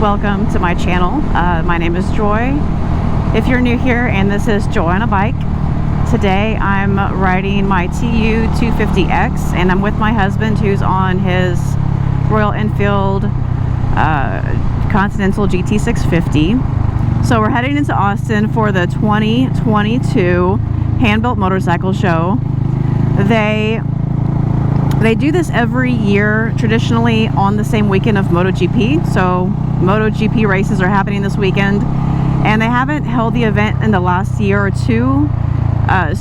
welcome to my channel. My name is Joy. If you're new here, and this is Joy on a Bike. Today I'm riding my TU250X, and I'm with my husband who's on his Royal Enfield Continental GT 650. So we're heading into Austin for the 2022 Handbuilt Motorcycle Show. They do this every year, traditionally on the same weekend of Moto GP. So Moto GP races are happening this weekend, and they haven't held the event in the last year or two.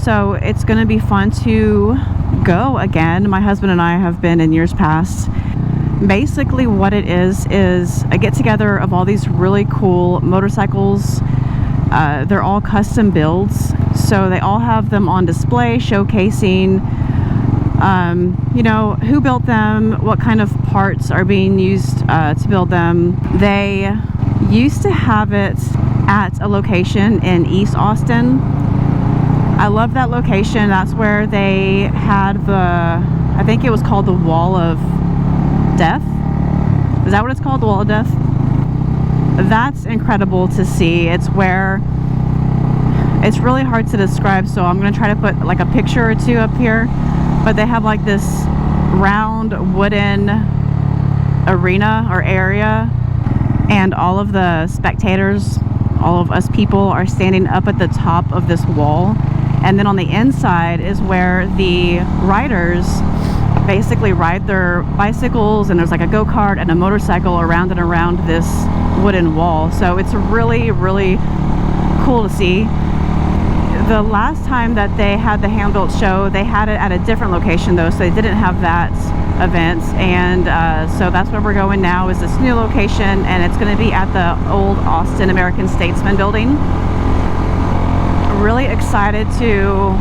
So it's going to be fun to go again. My husband and I have been in years past. Basically what it is a get-together of all these really cool motorcycles. They're all custom builds, so they all have them on display, showcasing you know, who built them, what kind of parts are being used to build them. They used to have it at a location in East Austin. I love that location. That's where they had I think it was called the Wall of Death. Is that what it's called? The Wall of Death? That's incredible to see. It's where it's really hard to describe, so I'm going to try to put like a picture or two up here. But they have like this round wooden arena or area, and all of the spectators, all of us people, are standing up at the top of this wall. And then on the inside is where the riders basically ride their bicycles, and there's like a go-kart and a motorcycle around and around this wooden wall. So it's really, really cool to see. The last time that they had the Handbuilt show, they had it at a different location though, so they didn't have that event. And so that's where we're going now, is this new location, and it's going to be at the old Austin American Statesman building. Really excited to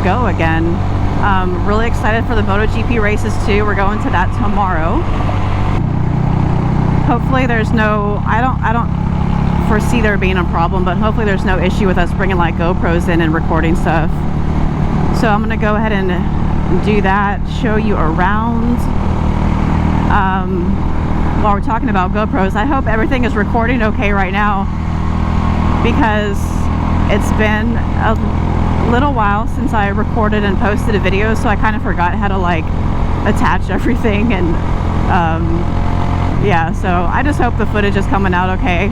go again. Really excited for the Moto GP races too. We're going to that tomorrow. Hopefully there's no, I don't foresee there being a problem, but hopefully there's no issue with us bringing like GoPros in and recording stuff. So I'm gonna go ahead and do that, show you around. While we're talking about GoPros, I hope everything is recording okay right now, because it's been a little while since I recorded and posted a video, so I kind of forgot how to like attach everything. And yeah, so I just hope the footage is coming out okay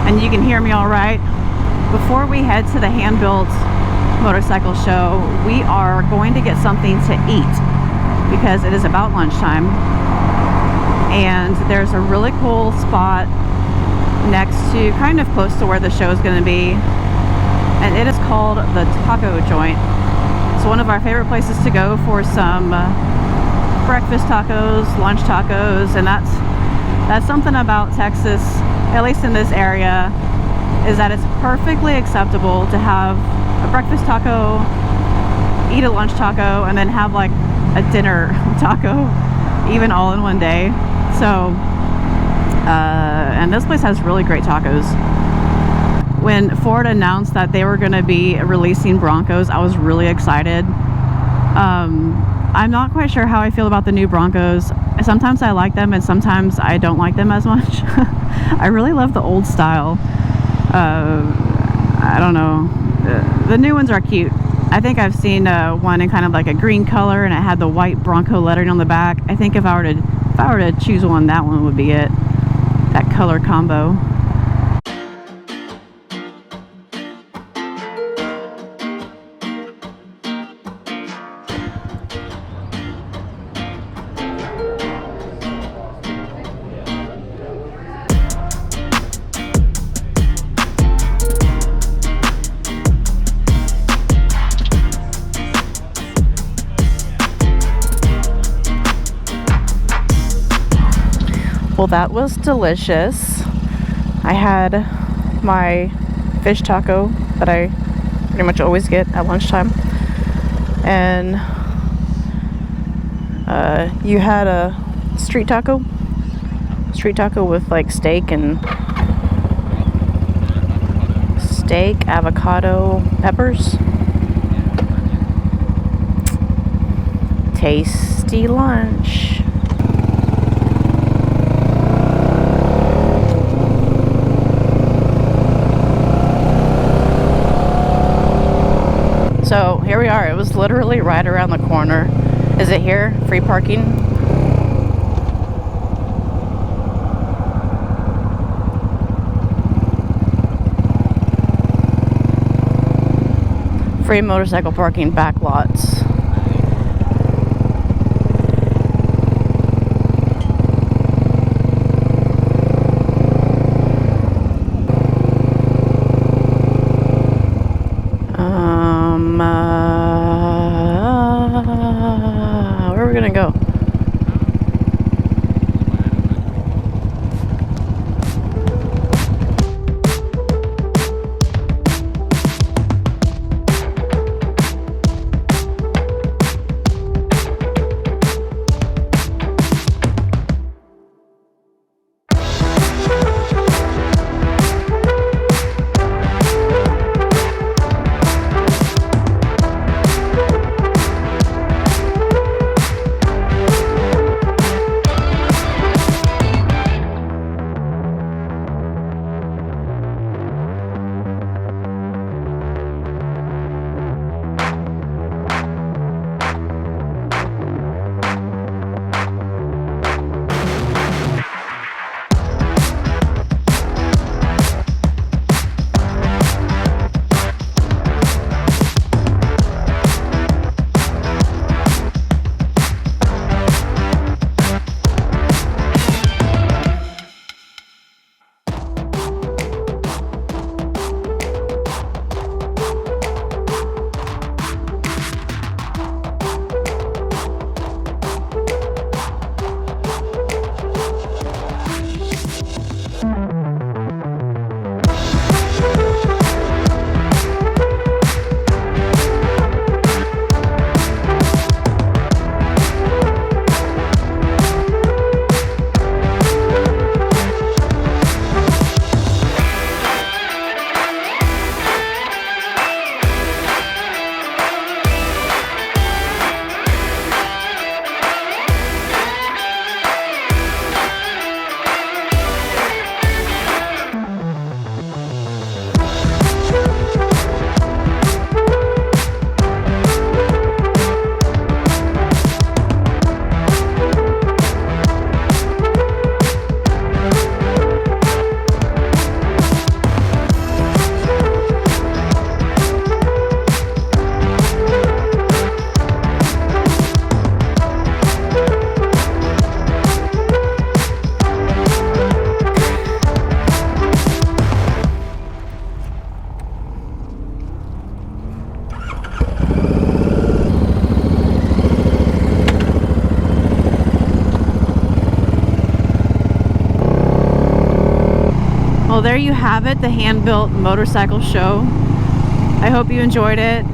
and you can hear me all right. Before we head to the Handbuilt Motorcycle Show, we are going to get something to eat because it is about lunchtime, and there's a really cool spot next to, kind of close to where the show is going to be, and it is called the Taco Joint. It's one of our favorite places to go for some breakfast tacos, lunch tacos, and that's something about Texas, at least in this area, is that it's perfectly acceptable to have a breakfast taco, eat a lunch taco, and then have like a dinner taco, even all in one day. So and this place has really great tacos. When Ford announced that they were going to be releasing Broncos, I was really excited. I'm not quite sure how I feel about the new Broncos. Sometimes I like them and sometimes I don't like them as much. I really love the old style. I don't know. The new ones are cute. I think I've seen one in kind of like a green color, and it had the white Bronco lettering on the back. I think if I were to choose one, that one would be it. That color combo. Well, that was delicious. I had my fish taco that I pretty much always get at lunchtime, and you had a street taco with like steak, avocado, peppers. Tasty lunch. here we are. It was literally right around the corner. Is it here? Free parking? Free motorcycle parking, back lots. Where are we gonna go? Well, there you have it, the Handbuilt Motorcycle Show. I hope you enjoyed it.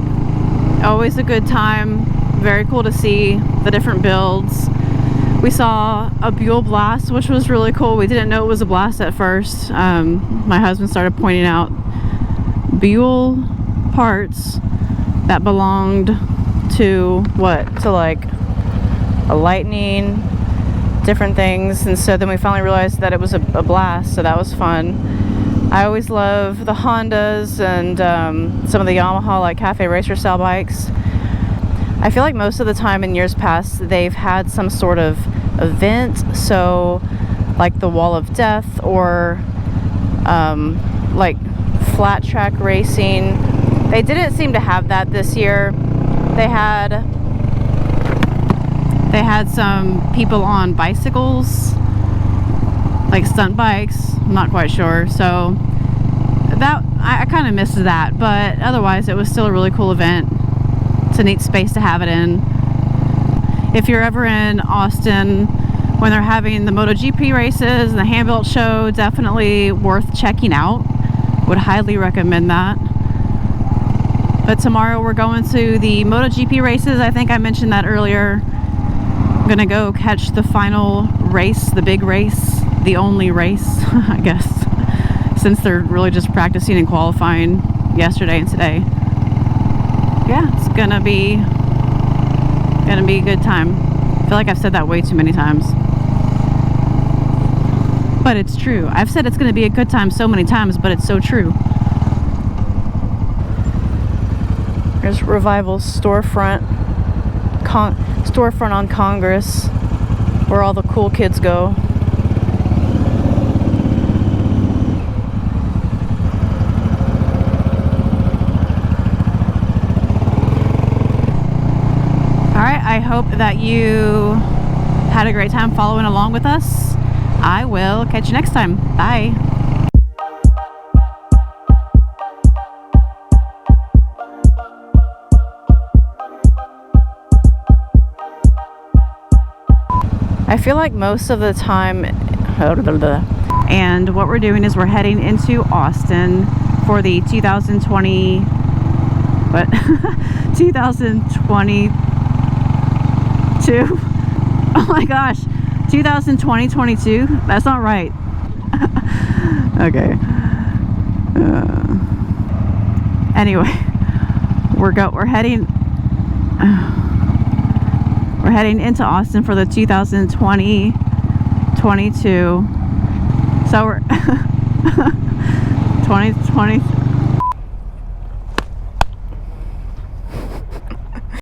Always a good time. Very cool to see the different builds. We saw a Buell Blast, which was really cool. We didn't know it was a Blast at first. My husband started pointing out Buell parts that belonged to like a Lightning, different things, and so then we finally realized that it was a Blast, so that was fun. I always love the Hondas and some of the Yamaha like cafe racer style bikes. I feel like most of the time in years past they've had some sort of event, so like the Wall of Death or like flat track racing. They didn't seem to have that this year. They had some people on bicycles, like stunt bikes. I'm not quite sure. So that I kind of missed that, but otherwise it was still a really cool event. It's a neat space to have it in. If you're ever in Austin when they're having the Moto GP races and the Handbuilt Show, definitely worth checking out. Would highly recommend that. But tomorrow we're going to the Moto GP races. I think I mentioned that earlier. I'm gonna go catch the final race, the big race, the only race, I guess, since they're really just practicing and qualifying yesterday and today. Yeah, it's gonna be a good time. I feel like I've said that way too many times, but it's true. I've said it's gonna be a good time so many times, but it's so true. There's Revival's storefront on Congress, where all the cool kids go. Alright, I hope that you had a great time following along with us. I will catch you next time. Bye. I feel like most of the time, and what we're doing is we're heading into Austin for the 2022. Oh my gosh, 2022? That's not right. Okay. Anyway, we're heading into Austin for the 2022. So we're 2020.